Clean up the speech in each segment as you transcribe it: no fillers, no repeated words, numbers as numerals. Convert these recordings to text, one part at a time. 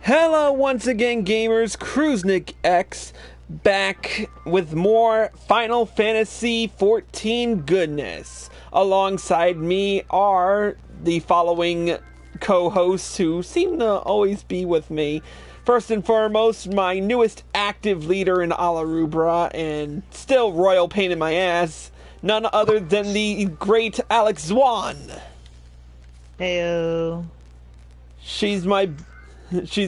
Hello once again, gamers. Kruznik X back with more Final Fantasy XIV goodness. Alongside me are the following co-hosts who seem to always be with me. First and foremost, my newest active leader in Alarubra and still royal pain in my ass, none other than the great Alex Zwan. Heyo. She's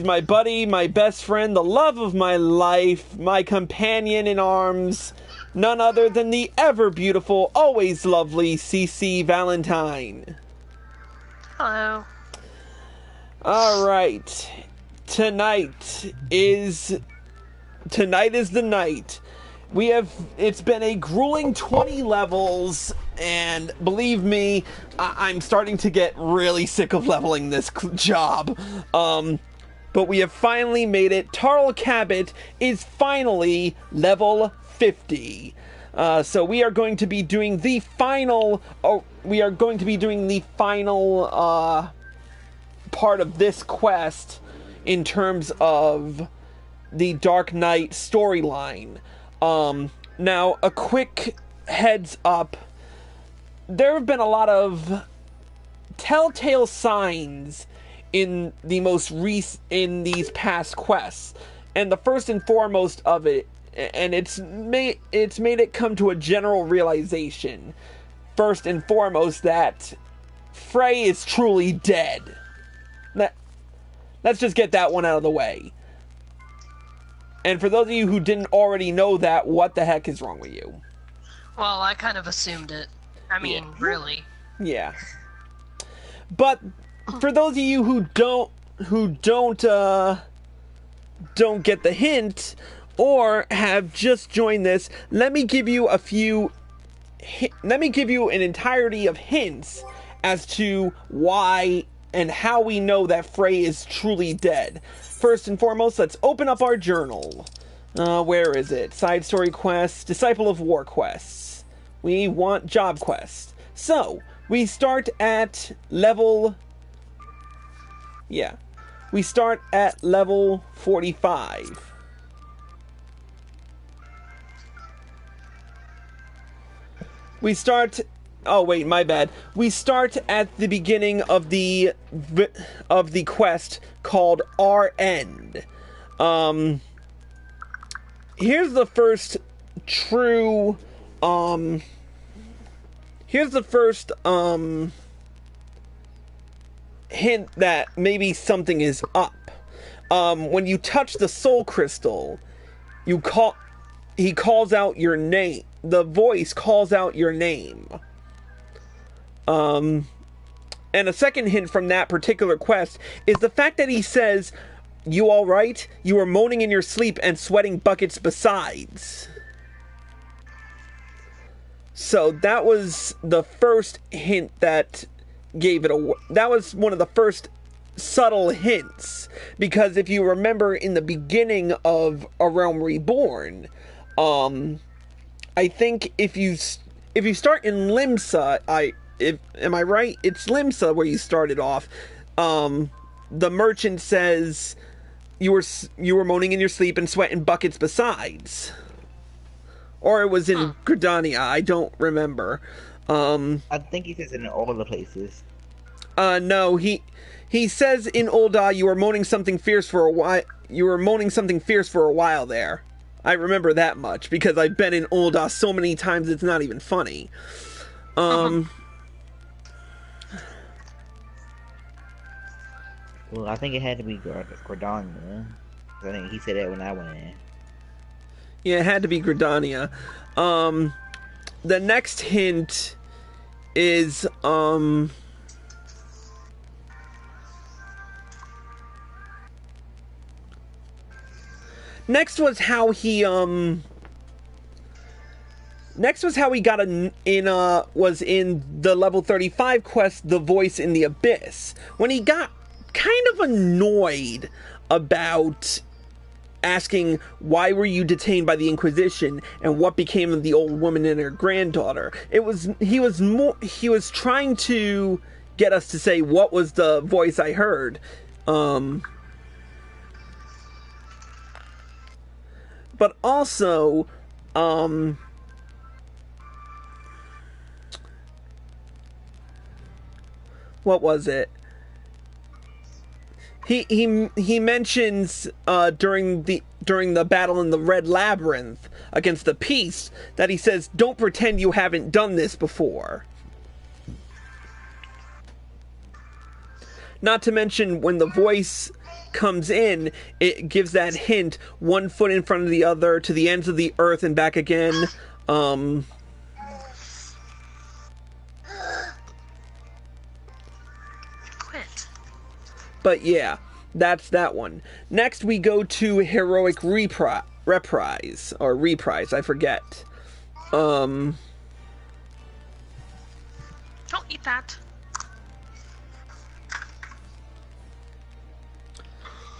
my buddy, my best friend, the love of my life, my companion in arms, none other than the ever beautiful, always lovely CC Valentine. Hello. Alright. Tonight is the night. It's been a grueling 20 levels, and believe me, I'm starting to get really sick of leveling this job. But we have finally made it. Tarl Cabot is finally level 50. So we are going to be doing the final. Part of this quest in terms of the Dark Knight storyline. Now, a quick heads up. There have been a lot of telltale signs in these past quests, and the first and foremost of it, and it's made it come to a general realization, first and foremost, that Frey is truly dead. Let's just get that one out of the way. And for those of you who didn't already know that, what the heck is wrong with you? Well, I kind of assumed it. I mean, yeah. Really. Yeah. But for those of you who don't get the hint or have just joined this, let me give you an entirety of hints as to why and how we know that Frey is truly dead. First and foremost, let's open up our journal. Where is it? Side story quests, Disciple of War quests. We want job quests. So, we start at level... Yeah. We start at level 45. We start... Oh, wait, my bad. We start at the beginning of the quest called Our End. Here's the first true... Here's the first hint that maybe something is up. When you touch the soul crystal, he calls out your name. The voice calls out your name. And a second hint from that particular quest is the fact that he says, "You all right? You were moaning in your sleep and sweating buckets besides." So that was the first hint that gave it away. That was one of the first subtle hints, because if you remember in the beginning of A Realm Reborn, I think if you start in Limsa, am I right? It's Limsa where you started off. The merchant says you were moaning in your sleep and sweating buckets besides. Or it was in Gridania, I don't remember. I think he says it in all the places. No, he says in Ul'dah you were moaning something fierce for a while. You were moaning something fierce for a while there. I remember that much because I've been in Ul'dah so many times it's not even funny. Well, I think it had to be Gridania. I think he said that when I went in. Yeah, it had to be Gridania. The next hint is, Next was how he got was in the level 35 quest, The Voice in the Abyss. When he got kind of annoyed about asking, why were you detained by the Inquisition and what became of the old woman and her granddaughter? He was trying to get us to say, what was the voice I heard? but also, what was it? He mentions during the battle in the Red Labyrinth against the Peace that he says, "Don't pretend you haven't done this before." Not to mention when the voice comes in, it gives that hint: one foot in front of the other, to the ends of the earth and back again. Quit. But yeah, that's that one. Next we go to Heroic Reprise, or Reprise, I forget. Don't eat that.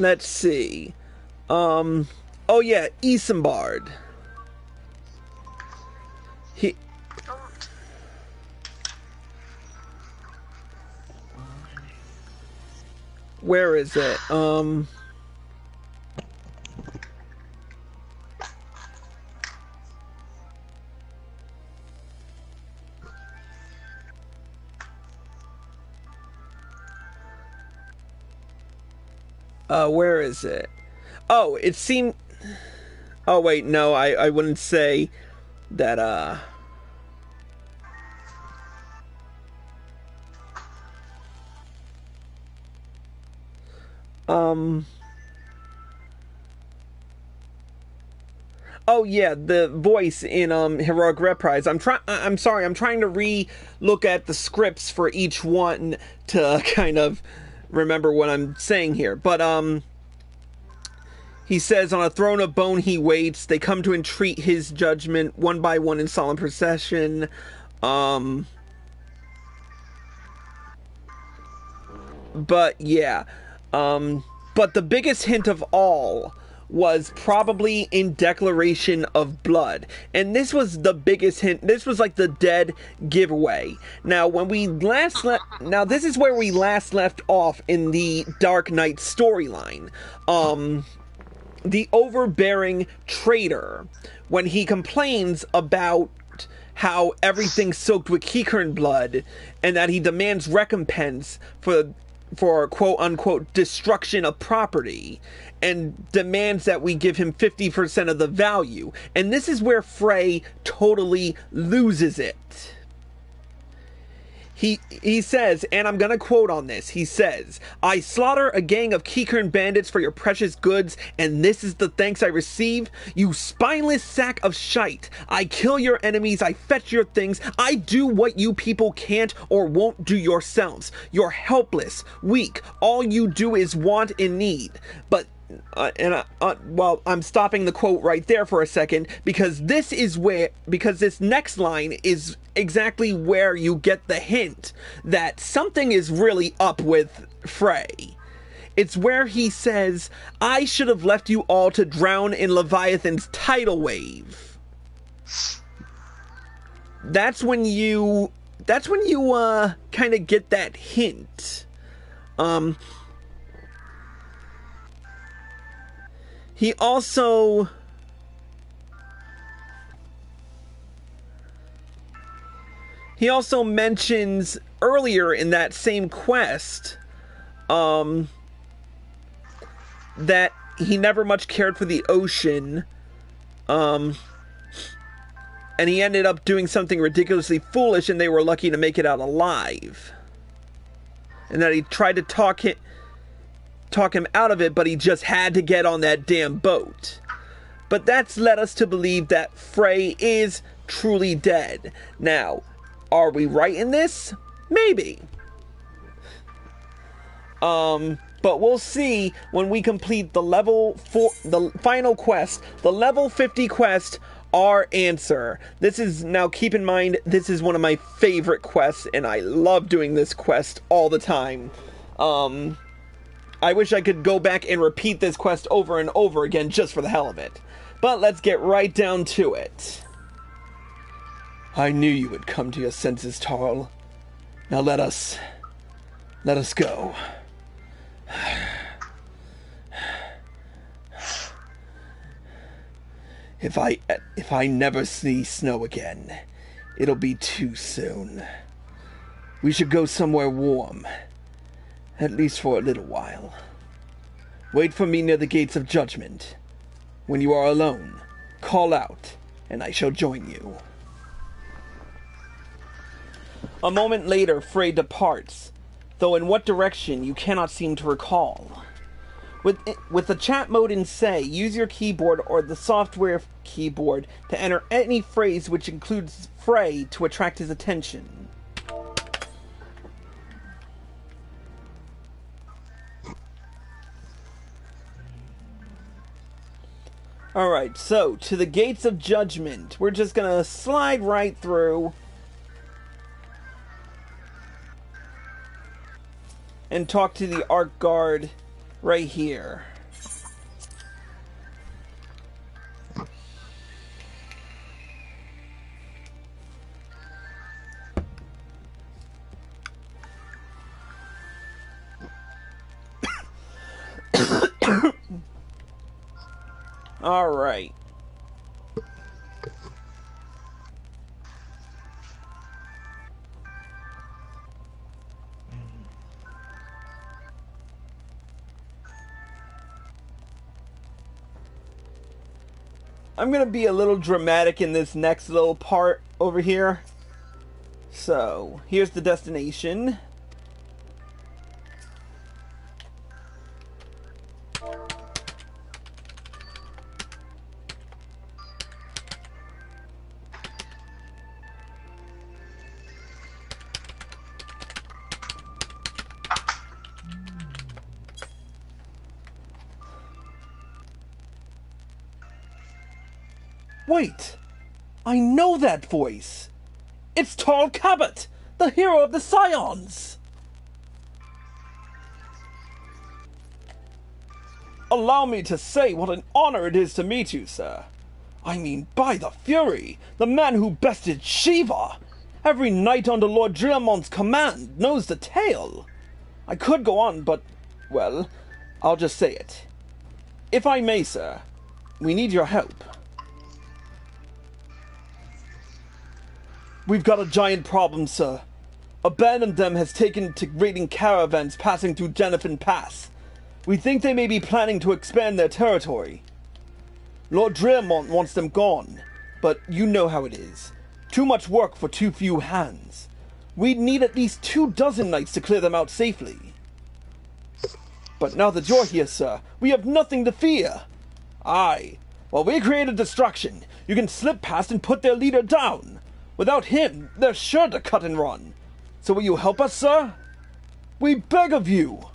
Let's see. Oh yeah, Isambard. Don't. Where is it? Where is it? Oh, it seemed... Oh, wait, no, I wouldn't say that, Oh yeah, the voice in Heroic Reprise. I'm sorry, I'm trying to re-look at the scripts for each one to kind of remember what I'm saying here. But he says, "On a throne of bone he waits. They come to entreat his judgment, one by one in solemn procession." But yeah, but the biggest hint of all was probably in Declaration of Blood. And this was the biggest hint. This was like the dead giveaway. Now, when we last now this is where we last left off in the Dark Knight storyline. The overbearing traitor, when he complains about how everything's soaked with Kikern blood and that he demands recompense for quote-unquote destruction of property, and demands that we give him 50% of the value. And this is where Frey totally loses it. He says, and I'm gonna quote on this, he says, "I slaughter a gang of Kikern bandits for your precious goods, and this is the thanks I receive? You spineless sack of shite. I kill your enemies, I fetch your things, I do what you people can't or won't do yourselves. You're helpless, weak, all you do is want and need." But well, I'm stopping the quote right there for a second, because this next line is exactly where you get the hint that something is really up with Frey. It's where he says, "I should have left you all to drown in Leviathan's tidal wave." That's when you kind of get that hint. He also mentions earlier in that same quest that he never much cared for the ocean, and he ended up doing something ridiculously foolish, and they were lucky to make it out alive. And that he tried to talk him out of it, but he just had to get on that damn boat. But that's led us to believe that Frey is truly dead. Now, are we right in this? Maybe. But we'll see when we complete the the final quest, the level 50 quest, Our Answer. This is, now keep in mind, this is one of my favorite quests, and I love doing this quest all the time. I wish I could go back and repeat this quest over and over again just for the hell of it. But let's get right down to it. "I knew you would come to your senses, Tarl. Now let us go." If I never see snow again, it'll be too soon. We should go somewhere warm, at least for a little while. Wait for me near the gates of judgment. When you are alone, call out, and I shall join you. A moment later, Frey departs, though in what direction you cannot seem to recall. With the chat mode in Say, use your keyboard or the software keyboard to enter any phrase which includes Frey to attract his attention. Alright, so, to the gates of judgment. We're just gonna slide right through and talk to the Arc Guard right here. All right. I'm gonna be a little dramatic in this next little part over here. So, here's the destination. Wait! I know that voice! It's Tall Cabot, the hero of the Scions! Allow me to say what an honor it is to meet you, sir. I mean, by the Fury, the man who bested Shiva! Every knight under Lord Dreamont's command knows the tale. I could go on, but, well, I'll just say it. If I may, sir, we need your help. We've got a giant problem, sir. A band of them has taken to raiding caravans passing through Jennifer Pass. We think they may be planning to expand their territory. Lord Dreamont wants them gone, but you know how it is. Too much work for too few hands. We'd need at least 24 knights to clear them out safely. But now that you're here, sir, we have nothing to fear. Aye, while we create a distraction, you can slip past and put their leader down. Without him, they're sure to cut and run. So will you help us, sir? We beg of you!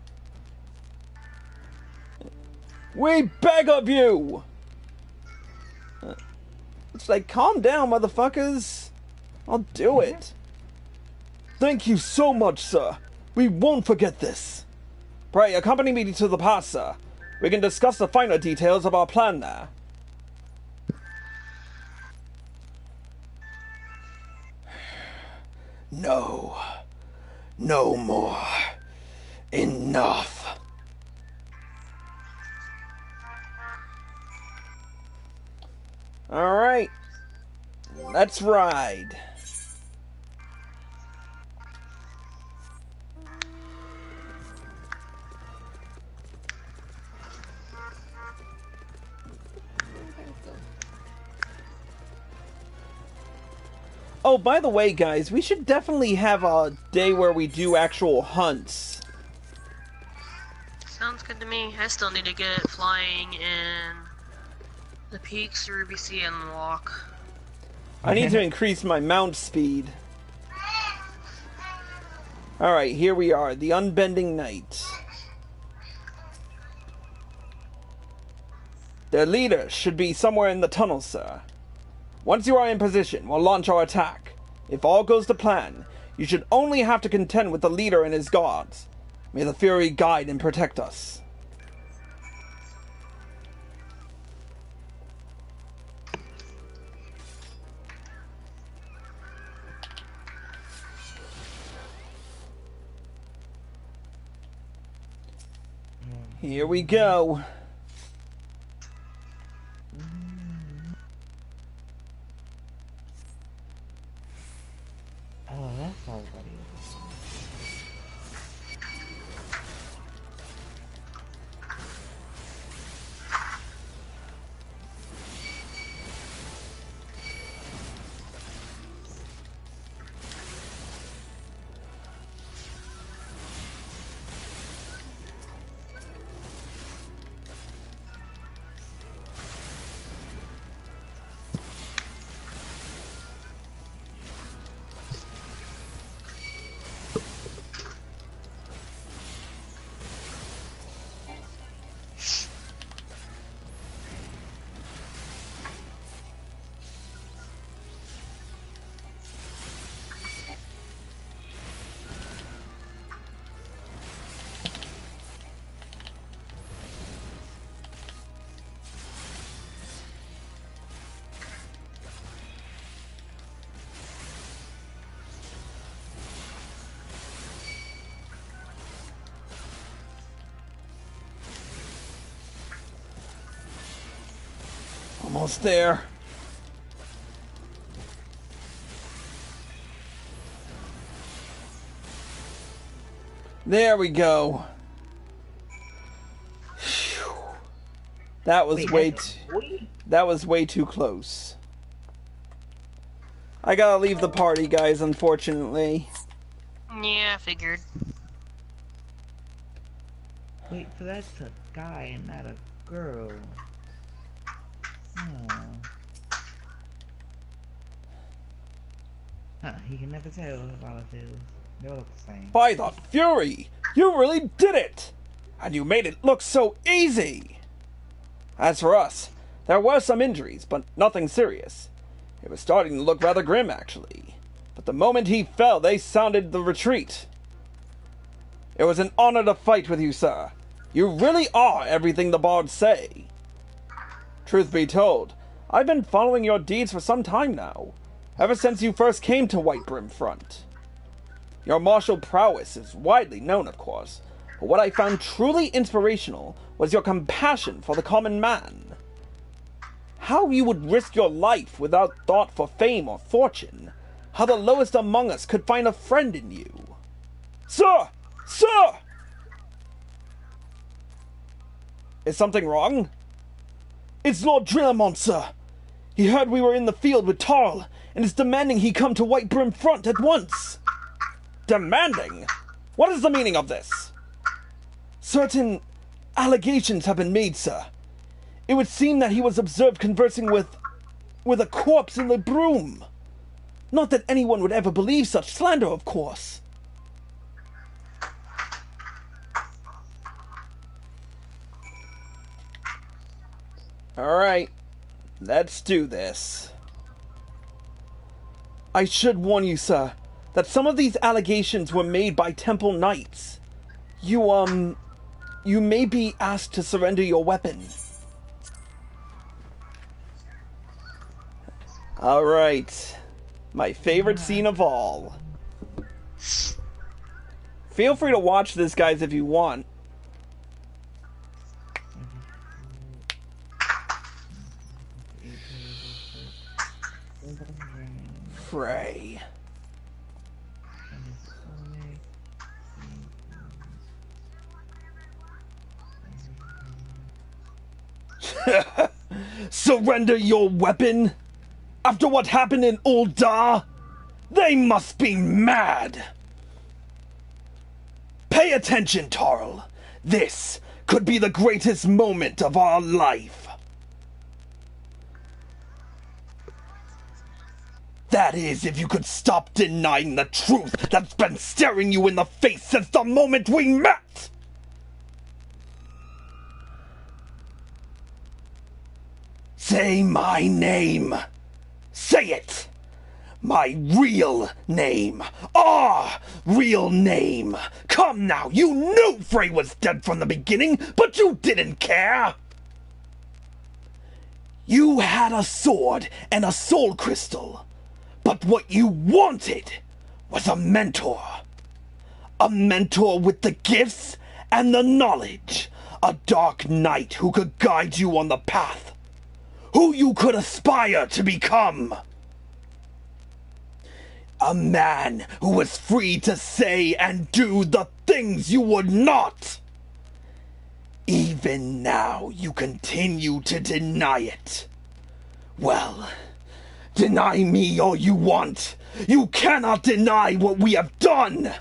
We beg of you! It's like, calm down, motherfuckers. I'll do it. Thank you so much, sir. We won't forget this. Pray, accompany me to the pass, sir. We can discuss the finer details of our plan there. No. No more. Enough. Alright. Let's ride. Oh, by the way, guys, we should definitely have a day where we do actual hunts. Sounds good to me. I still need to get flying in the peaks, Ruby Sea, and walk. I need to increase my mount speed. Alright, here we are, the Unbending Knight. Their leader should be somewhere in the tunnel, sir. Once you are in position, we'll launch our attack. If all goes to plan, you should only have to contend with the leader and his guards. May the Fury guide and protect us. Here we go. Almost there. There we go. Phew. That was that was way too close. I gotta leave the party, guys, unfortunately. Yeah, I figured. Wait, so that's a guy and not a girl. Huh, you can never tell about it. They all look the same. By the Fury! You really did it! And you made it look so easy! As for us, there were some injuries, but nothing serious. It was starting to look rather grim, actually. But the moment he fell, they sounded the retreat. It was an honor to fight with you, sir. You really are everything the bards say. Truth be told, I've been following your deeds for some time now. Ever since you first came to Whitebrim Front. Your martial prowess is widely known, of course, but what I found truly inspirational was your compassion for the common man. How you would risk your life without thought for fame or fortune. How the lowest among us could find a friend in you. Sir! Sir! Is something wrong? It's Lord Drillamont, sir. He heard we were in the field with Tarl, and is demanding he come to Whitebrim Front at once. Demanding? What is the meaning of this? Certain allegations have been made, sir. It would seem that he was observed conversing with a corpse in the broom. Not that anyone would ever believe such slander, of course. Alright, let's do this. I should warn you, sir, that some of these allegations were made by Temple Knights. You may be asked to surrender your weapon. Alright. My favorite scene of all. Feel free to watch this, guys, if you want. Frey. Surrender your weapon? After what happened in Uldar? They must be mad! Pay attention, Tarl. This could be the greatest moment of our life. That is, if you could stop denying the truth that's been staring you in the face since the moment we met! Say my name. Say it! My real name. Our real name. Come now, you knew Frey was dead from the beginning, but you didn't care. You had a sword and a soul crystal, but what you wanted was a mentor. A mentor with the gifts and the knowledge. A dark knight who could guide you on the path. Who you could aspire to become. A man who was free to say and do the things you would not. Even now you continue to deny it. Well, deny me all you want. You cannot deny what we have done.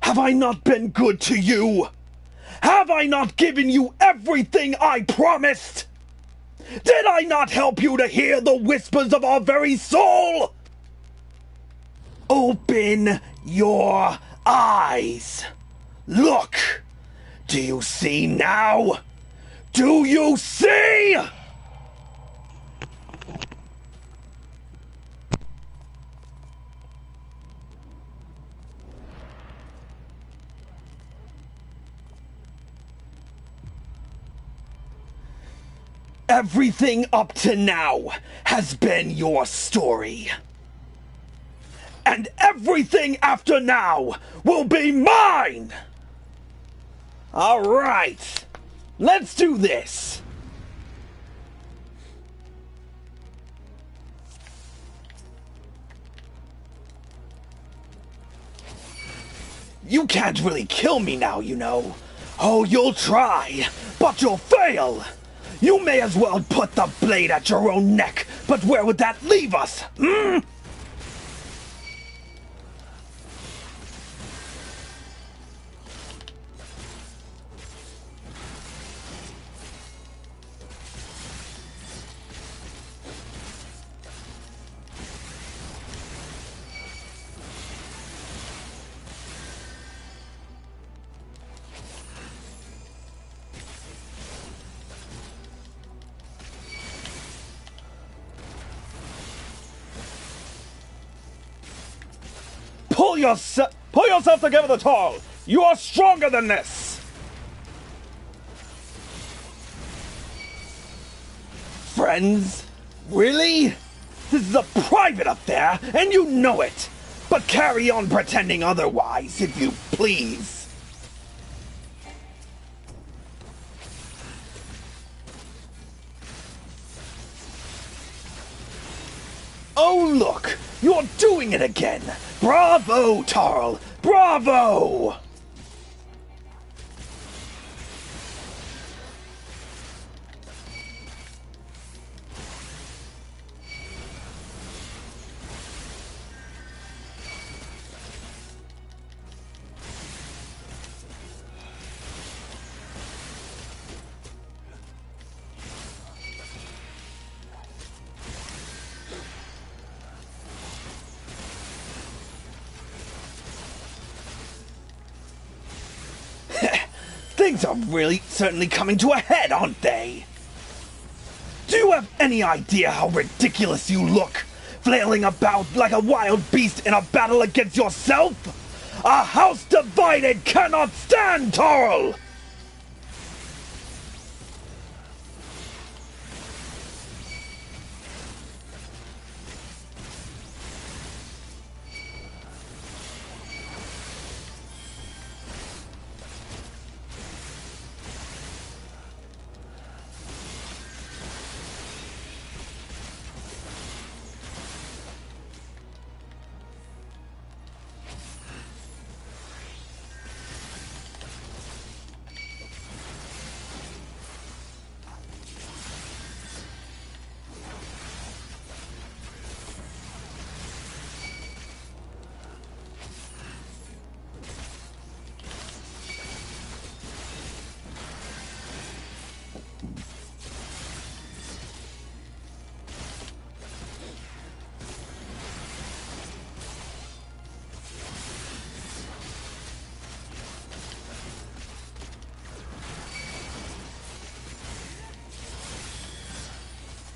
Have I not been good to you? Have I not given you everything I promised? Did I not help you to hear the whispers of our very soul? Open your eyes. Look. Do you see now? Do you see? Everything up to now has been your story. And everything after now will be mine! All right, let's do this. You can't really kill me now, you know. Oh, you'll try, but you'll fail. You may as well put the blade at your own neck, but where would that leave us, hmm? Pull yourself together, Tall! You are stronger than this! Friends? Really? This is a private affair, and you know it! But carry on pretending otherwise, if you please. Oh, look! You're doing it again! Bravo, Tarl! Bravo! Things are really certainly coming to a head, aren't they? Do you have any idea how ridiculous you look? Flailing about like a wild beast in a battle against yourself? A house divided cannot stand, Tarl!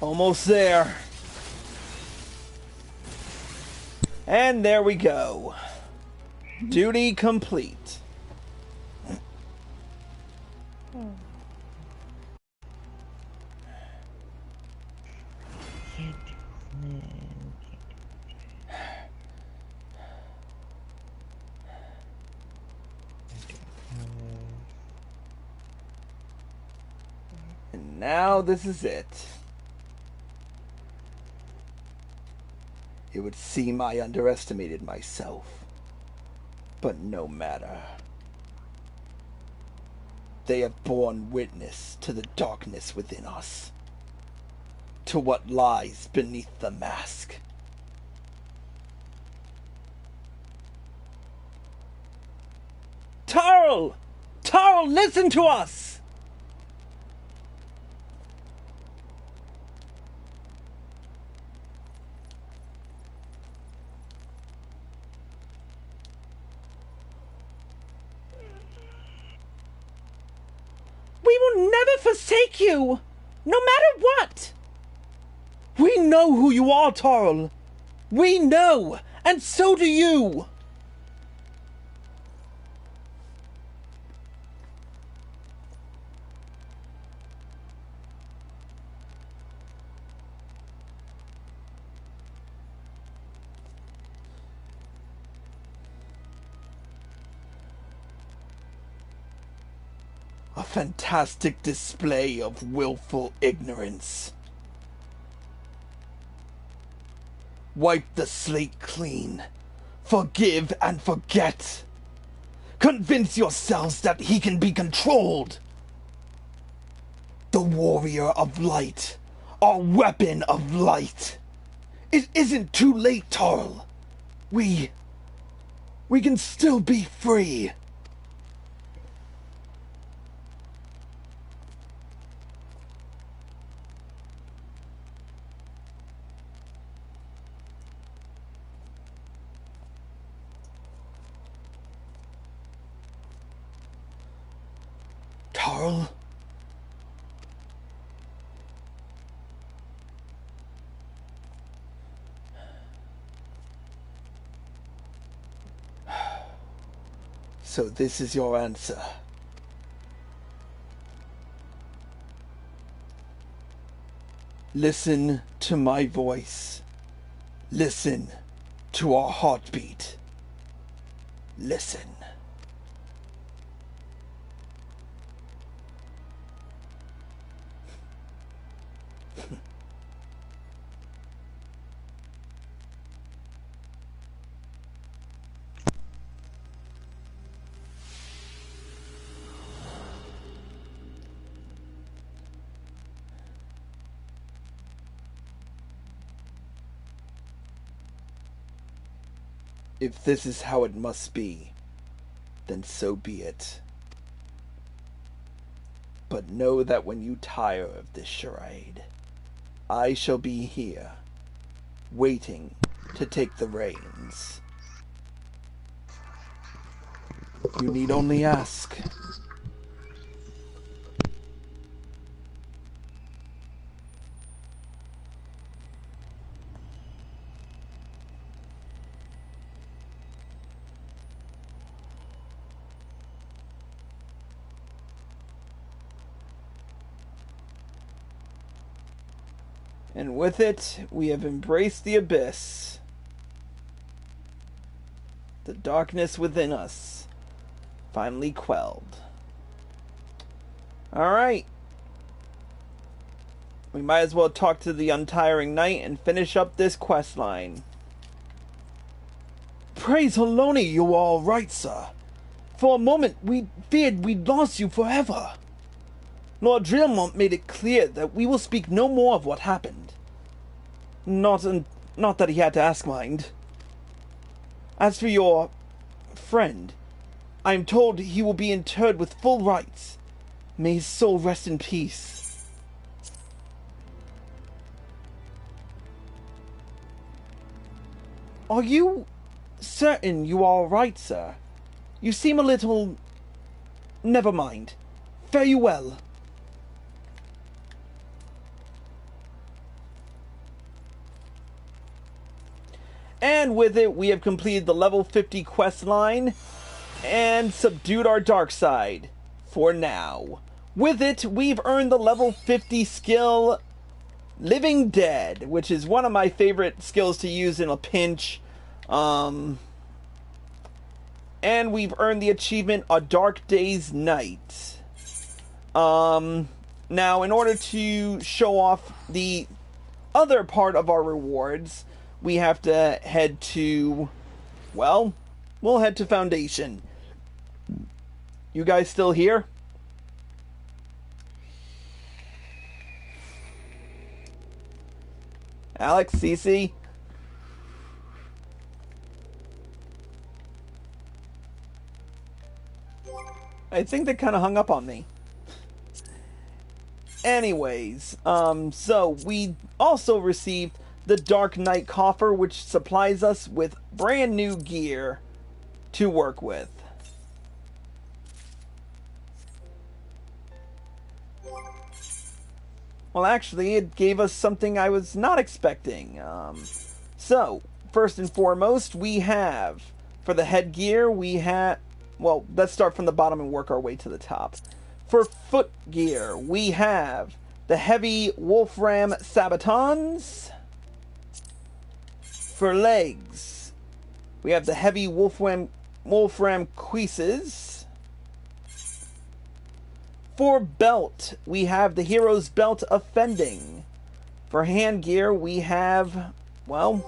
Almost there. And there we go. Duty complete. And now this is it. It would seem I underestimated myself. But no matter. They have borne witness to the darkness within us. To what lies beneath the mask. Tarl! Tarl, listen to us! We will never forsake you, no matter what. We know who you are, Tarl. We know, and so do you. A fantastic display of willful ignorance. Wipe the slate clean. Forgive and forget. Convince yourselves that he can be controlled. The warrior of light. Our weapon of light. It isn't too late, Tarl. We can still be free. Tarl? So this is your answer. Listen to my voice. Listen to our heartbeat. Listen. If this is how it must be, then so be it. But know that when you tire of this charade, I shall be here, waiting to take the reins. You need only ask. And with it, we have embraced the abyss. The darkness within us finally quelled. Alright. We might as well talk to the untiring knight and finish up this quest line. Praise Haloni, you are all right, sir. For a moment, we feared we'd lost you forever. Lord Drillmont made it clear that we will speak no more of what happened. Not that he had to ask, mind. As for your friend, I am told he will be interred with full rites. May his soul rest in peace. Are you certain you are all right, sir? You seem a little... Never mind. Fare you well. And with it, we have completed the level 50 quest line and subdued our dark side for now. With it, we've earned the level 50 skill Living Dead, which is one of my favorite skills to use in a pinch. And we've earned the achievement A Dark Day's Night. Now, in order to show off the other part of our rewards, we have to head to, well, we'll head to Foundation. You guys still here? Alex, Cece? I think they kind of hung up on me. Anyways, so we also received the Dark Knight coffer, which supplies us with brand new gear to work with. Well, actually, it gave us something I was not expecting. So, first and foremost, we have, for the headgear, we have, well, let's start from the bottom and work our way to the top. For foot gear, we have the heavy Wolfram Sabatons. For legs, we have the heavy Wolfram Cuisses. for belt, we have the Hero's Belt Offending. For hand gear, we have, well,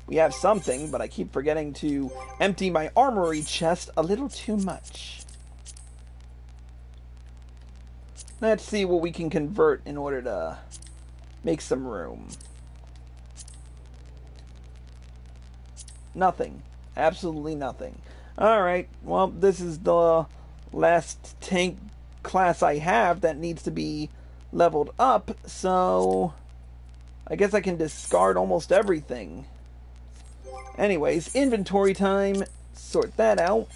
we have something, but I keep forgetting to empty my armory chest a little too much. Let's see what we can convert in order to make some room. Nothing. Absolutely nothing. Alright, well, this is the last tank class I have that needs to be leveled up, so I guess I can discard almost everything. Anyways, inventory time. Sort that out.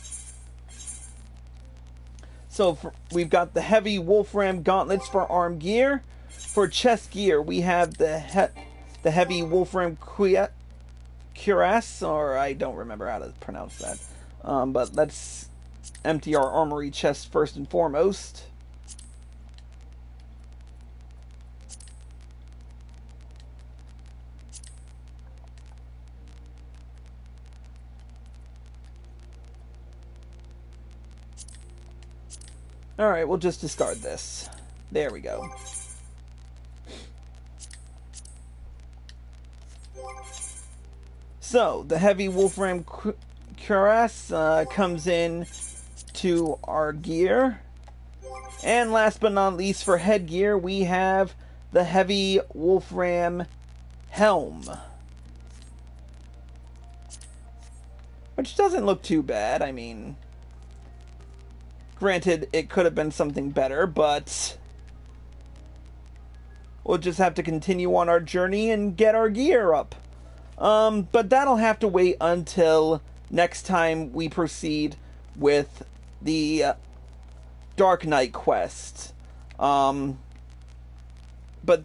So we've got the heavy Wolfram gauntlets for arm gear. For chest gear, we have the heavy Wolfram cuirass, or I don't remember how to pronounce that. But let's empty our armory chest first and foremost. Alright, we'll just discard this. There we go. So, the heavy Wolfram cuirass comes in to our gear. And last but not least, for headgear, we have the heavy Wolfram helm. Which doesn't look too bad, I mean... Granted, it could have been something better, but we'll just have to continue on our journey and get our gear up. But that'll have to wait until next time we proceed with the Dark Knight quest. But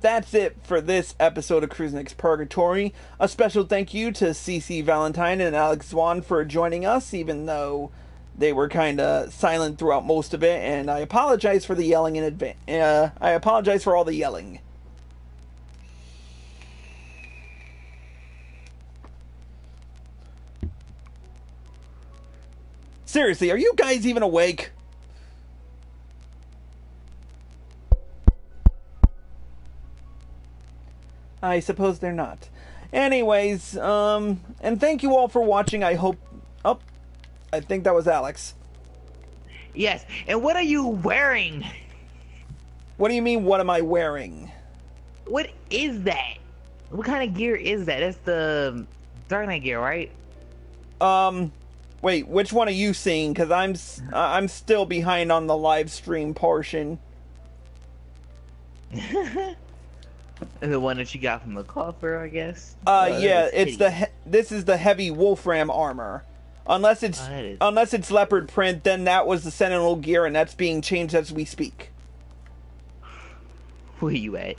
that's it for this episode of Cruising X Purgatory. A special thank you to CC Valentine and Alex Swan for joining us, even though they were kind of silent throughout most of it, and I apologize for the yelling in advance. I apologize for all the yelling. Seriously, are you guys even awake? I suppose they're not. Anyways, and thank you all for watching. I hope... Oh, I think that was Alex. Yes, and what are you wearing? What do you mean, what am I wearing? What is that? What kind of gear is that? That's the Dark Knight gear, right? Wait, which one are you seeing? Because I'm still behind on the live stream portion. The one that you got from the coffer, I guess. Yeah, it's this is the heavy Wolfram armor. Unless it's leopard print, then that was the Sentinel gear, and that's being changed as we speak. Where you at?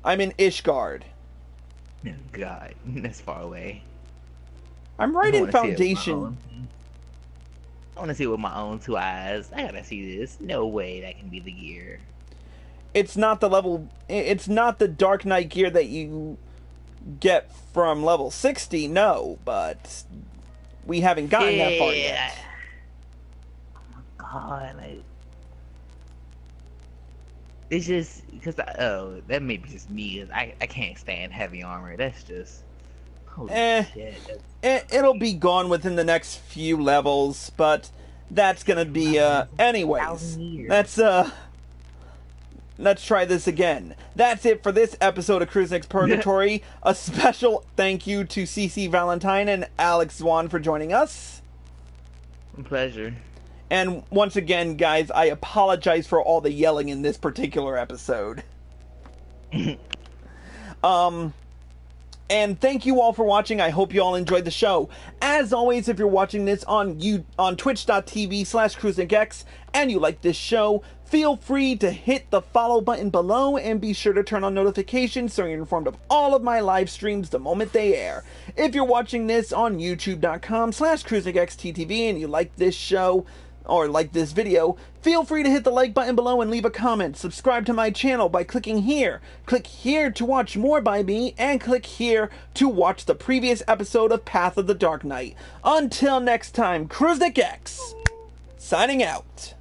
I'm in Ishgard. Oh God, that's far away. I'm right in Foundation. I want to see it with my own two eyes. I gotta see this. No way that can be the gear. It's not the level. It's not the Dark Knight gear that you get from level 60. No, but we haven't gotten that far yet. Oh my God! It's just because that may be just me. Cause I can't stand heavy armor. That's just holy shit. It'll be gone within the next few levels, but that's gonna be anyways. Let's try this again. That's it for this episode of Cruising X Purgatory. A special thank you to CC Valentine and Alex Swan for joining us. Pleasure. And once again, guys, I apologize for all the yelling in this particular episode. And thank you all for watching. I hope you all enjoyed the show. As always, if you're watching this on twitch.tv/CruisingX and you like this show, feel free to hit the follow button below and be sure to turn on notifications so you're informed of all of my live streams the moment they air. If you're watching this on youtube.com/CruisingXTTV and you like this show, or like this video, feel free to hit the like button below and leave a comment. Subscribe to my channel by clicking here. Click here to watch more by me, and click here to watch the previous episode of Path of the Dark Knight. Until next time, Cruising X, signing out.